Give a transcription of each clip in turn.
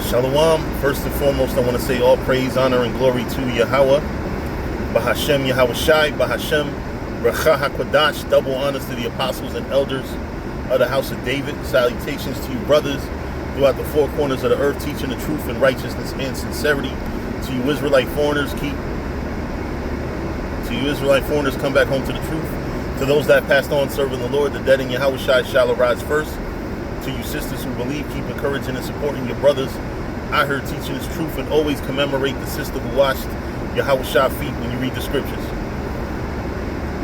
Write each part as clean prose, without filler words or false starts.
Shalom. First and foremost, I want to say all praise, honor, and glory to Yahweh. Bahashem Yahweh Shai, Bahashem Racha HaKodash. Double honors to the apostles and elders of the house of David. Salutations to you brothers throughout the four corners of the earth, teaching the truth and righteousness and sincerity. To you Israelite foreigners, come back home to the truth. To those that passed on serving the Lord, the dead in Yahweh Shai shall arise first. To you sisters who believe, keep encouraging and supporting your brothers. I heard teaching this truth, and always commemorate the sister who washed Yahweh Shai feet when you read the scriptures.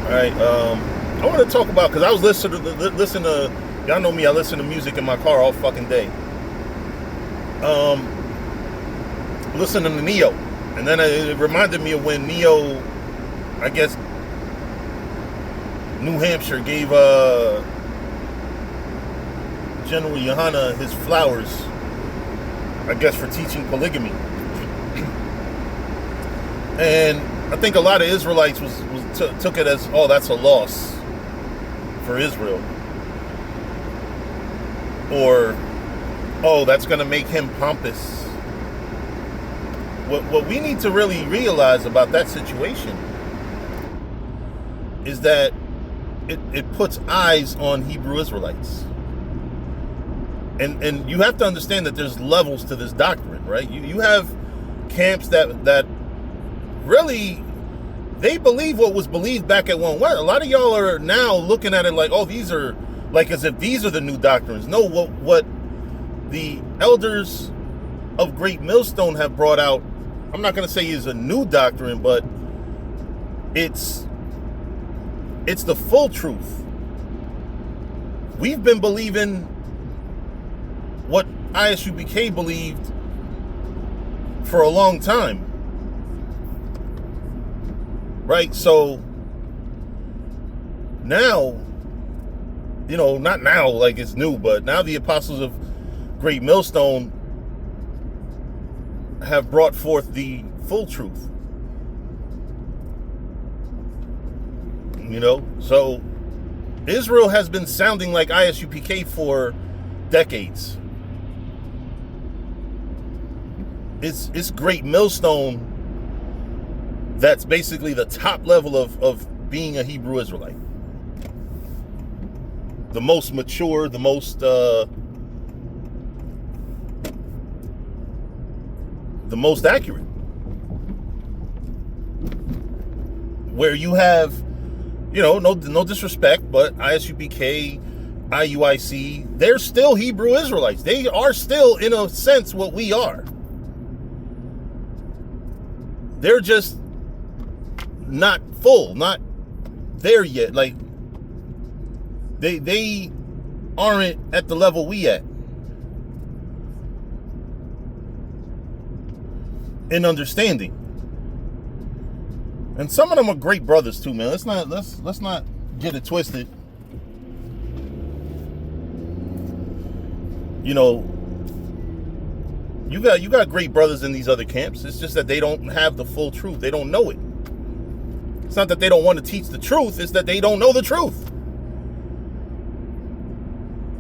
All right, I want to talk about, because I was listening to, y'all know me, I listen to music in my car all fucking day. Listening to Neo, and then it reminded me of when Neo, I guess, New Hampshire gave General Yohana his flowers, I guess, for teaching polygamy. And I think a lot of Israelites took it as, oh, that's a loss for Israel, or oh, that's going to make him pompous. What we need to really realize about that situation is that it puts eyes on Hebrew Israelites. And you have to understand that there's levels to this doctrine, right? You have camps that really, they believe what was believed back at One West. A lot of y'all are now looking at it like, oh, these are, like as if these are the new doctrines. No, what the elders of Great Millstone have brought out, I'm not going to say is a new doctrine, but it's the full truth. We've been believing what ISUPK believed for a long time, right? So now, you know, not now like it's new, but now the apostles of Great Millstone have brought forth the full truth. You know, so Israel has been sounding like ISUPK for decades. It's Great Millstone that's basically the top level of being a Hebrew Israelite. The most mature, the most accurate. Where you have, you know, no disrespect, but ISUPK, IUIC, they're still Hebrew Israelites. They are still, in a sense, what we are. They're just not full, not there yet. Like, they aren't at the level we at in understanding. And some of them are great brothers too, man. Let's not get it twisted. You know, you got great brothers in these other camps. It's just that they don't have the full truth. They don't know it. It's not that they don't want to teach the truth. It's that they don't know the truth.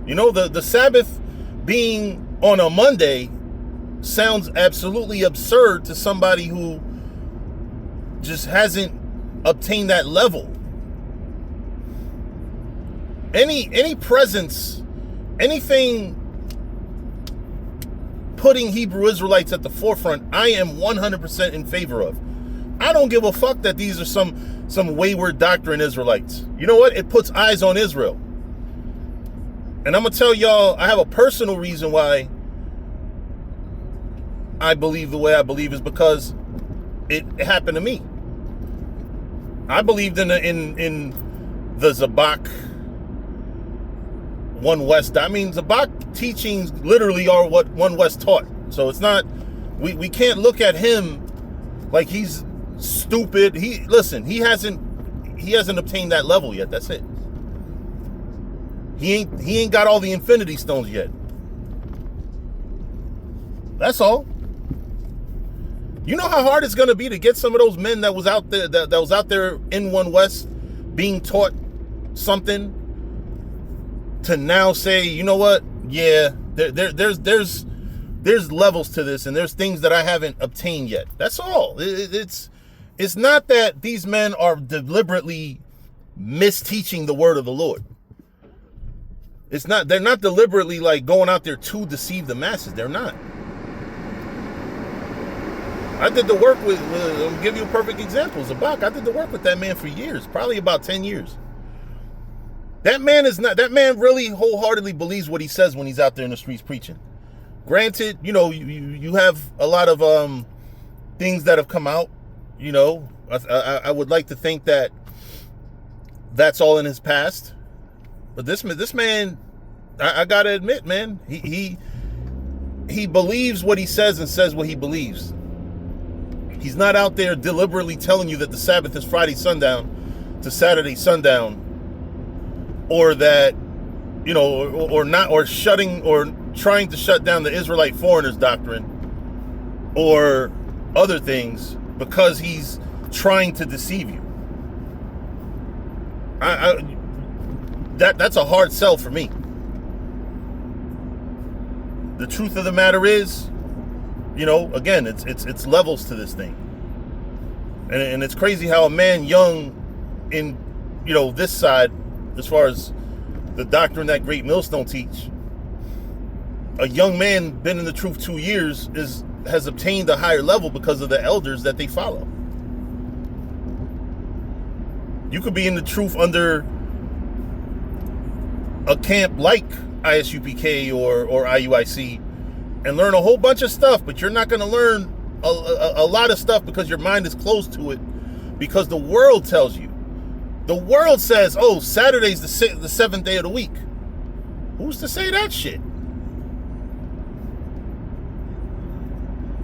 You know, the Sabbath being on a Monday sounds absolutely absurd to somebody who just hasn't obtained that level. Any presence, anything putting Hebrew Israelites at the forefront, I am 100% in favor of. I don't give a fuck that these are some wayward doctrine Israelites. You know what? It puts eyes on Israel. And I'm going to tell y'all, I have a personal reason why I believe the way I believe is because it happened to me. I believed in the Zabak One West. I mean, Zabak teachings literally are what One West taught. So it's not, we can't look at him like he's stupid. He hasn't obtained that level yet. That's it. He ain't got all the infinity stones yet. That's all. You know how hard it's going to be to get some of those men that was out there that was out there in One West being taught something to now say, you know what? Yeah, there's there's levels to this, and there's things that I haven't obtained yet. That's all. It's not that these men are deliberately misteaching the word of the Lord. They're not deliberately like going out there to deceive the masses. They're not. I did the work with I'll give you a perfect example. Zabak. I did the work with that man for years, probably about 10 years. That man really wholeheartedly believes what he says when he's out there in the streets preaching. Granted, you have a lot of things that have come out. I would like to think that that's all in his past. But this man, I gotta admit, man, he believes what he says and says what he believes. He's not out there deliberately telling you that the Sabbath is Friday sundown to Saturday sundown, or that, or trying to shut down the Israelite foreigners doctrine or other things because he's trying to deceive you. That's a hard sell for me. The truth of the matter is, again, it's levels to this thing. And it's crazy how a man young in, this side, as far as the doctrine that Great Millstone teach, a young man been in the truth 2 years has obtained a higher level because of the elders that they follow. You could be in the truth under a camp like ISUPK or IUIC and learn a whole bunch of stuff, but you're not going to learn a lot of stuff because your mind is closed to it, because the world tells you. The world says, oh, Saturday's the seventh day of the week. Who's to say that shit?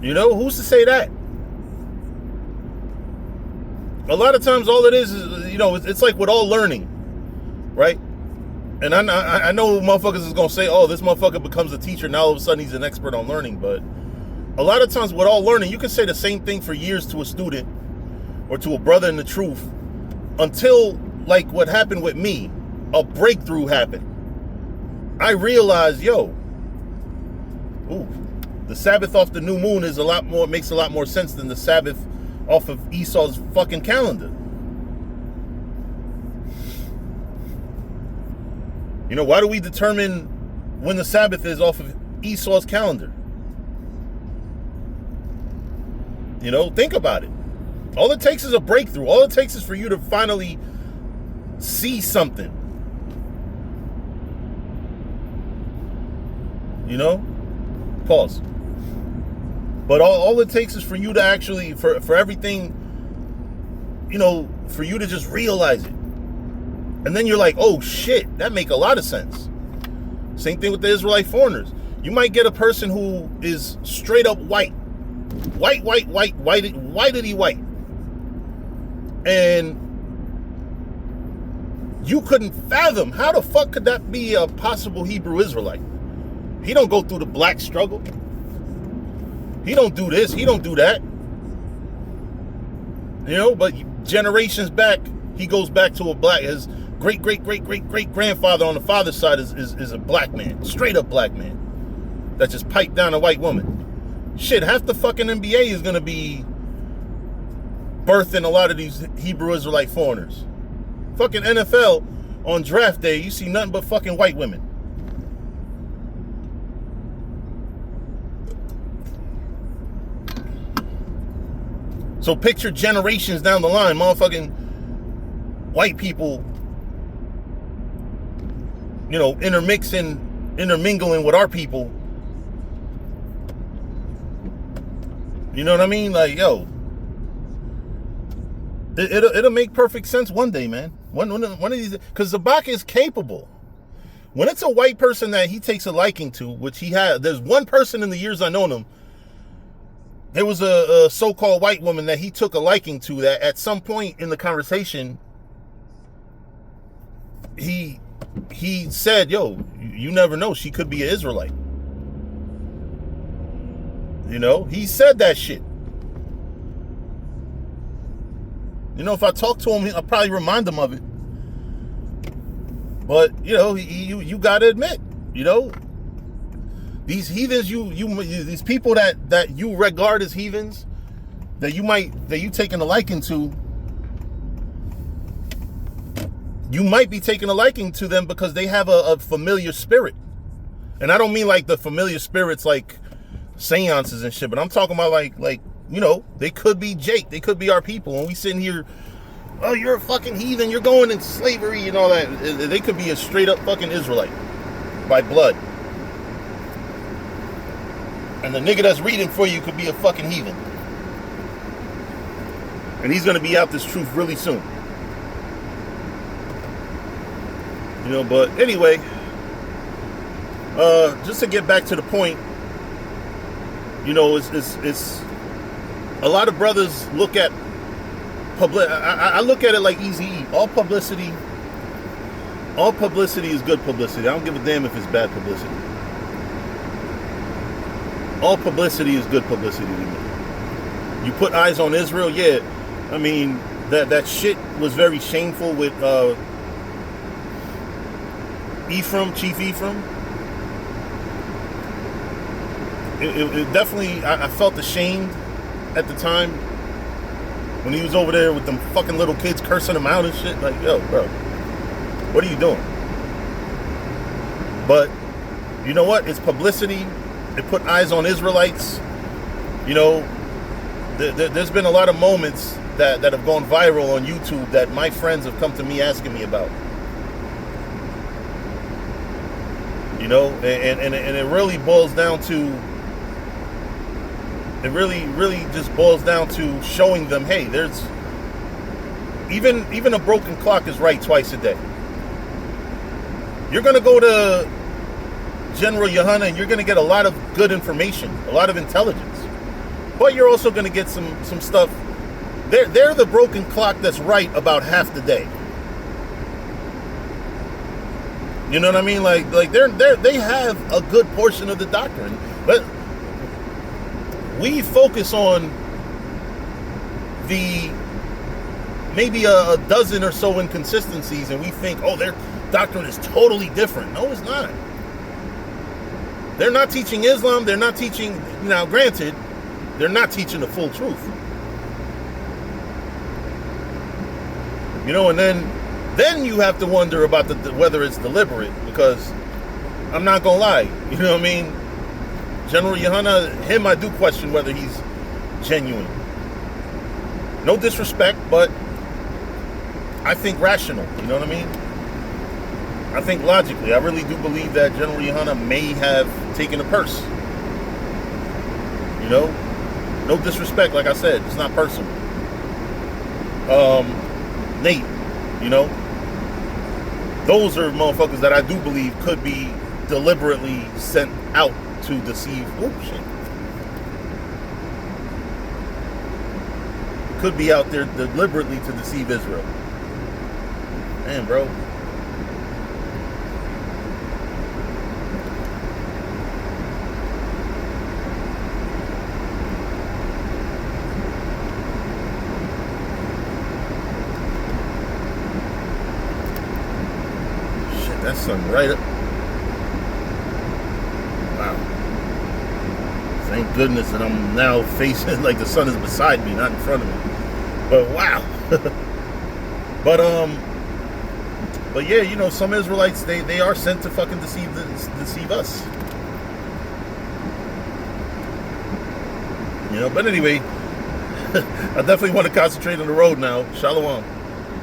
Who's to say that? A lot of times all it is, it's like with all learning, right? And I know motherfuckers is going to say, oh, this motherfucker becomes a teacher, now all of a sudden he's an expert on learning. But a lot of times with all learning, you can say the same thing for years to a student or to a brother in the truth until, like what happened with me, a breakthrough happened. I realized, the Sabbath off the new moon makes a lot more sense than the Sabbath off of Esau's fucking calendar. Why do we determine when the Sabbath is off of Esau's calendar? Think about it. All it takes is a breakthrough. All it takes is for you to finally see something. Pause. But all it takes is for you to actually, for everything, for you to just realize it. And then you're like, oh shit, that make a lot of sense. Same thing with the Israelite foreigners. You might get a person who is straight up white. Whitey white. And you couldn't fathom, how the fuck could that be a possible Hebrew Israelite? He don't go through the black struggle. He don't do this, he don't do that. But generations back, he goes back to a black, his great grandfather on the father's side is a black man, straight up black man, that just piped down a white woman. Shit, half the fucking NBA is gonna be birthing a lot of these Hebrew Israelite foreigners. Fucking NFL on draft day, you see nothing but fucking white women. So picture generations down the line, motherfucking white people, intermingling with our people. You know what I mean? Like, it'll make perfect sense one day, man. One of these, because Zabak is capable. When it's a white person that he takes a liking to, which he has, there's one person in the years I've known him, there was a so-called white woman that he took a liking to, that at some point in the conversation, he said, you never know, she could be an Israelite. He said that shit. If I talk to him, I'll probably remind him of it. But, you gotta admit, These heathens, these people that you regard as heathens, that you taking a liking to, you might be taking a liking to them because they have a familiar spirit. And I don't mean like the familiar spirits like seances and shit, but I'm talking about like they could be Jake, they could be our people, and we sitting here, oh, you're a fucking heathen, you're going into slavery and all that. They could be a straight up fucking Israelite by blood. And the nigga that's reading for you could be a fucking heathen. And he's gonna be out this truth really soon. But anyway, just to get back to the point, it's a lot of brothers look at I look at it like Eazy-E. All publicity is good publicity. I don't give a damn if it's bad publicity. All publicity is good publicity to me. You put eyes on Israel, yeah. I mean, that shit was very shameful with Chief Ephraim. It definitely, I felt ashamed at the time when he was over there with them fucking little kids cursing him out and shit. Like, yo, bro, what are you doing? But you know what? It's publicity. It put eyes on Israelites. There's been a lot of moments that have gone viral on YouTube that my friends have come to me asking me about. And it really boils down to, it really just boils down to showing them, hey, there's even a broken clock is right twice a day. You're gonna go to General Yohana and you're gonna get a lot of good information, a lot of intelligence, but you're also gonna get some stuff. They're the broken clock that's right about half the day. You know what I mean? Like they have a good portion of the doctrine, but we focus on the maybe a dozen or so inconsistencies, and we think, oh, their doctrine is totally different. No, it's not. They're not teaching Islam. They're not teaching, now granted, they're not teaching the full truth. And then you have to wonder about whether it's deliberate, because I'm not gonna lie, you know what I mean? General Yohana, him, I do question whether he's genuine. No disrespect, but I think rational, you know what I mean? I think logically, I really do believe that General Yohana may have taken a purse. No disrespect, like I said, it's not personal. Nate, those are motherfuckers that I do believe could be deliberately sent out to deceive. Oh shit. Could be out there deliberately to deceive Israel. Man, bro. That's something right up. Wow. Thank goodness that I'm now facing, like the sun is beside me, not in front of me. But wow. But yeah, some Israelites, they are sent to fucking deceive us. But anyway, I definitely want to concentrate on the road now. Shalom.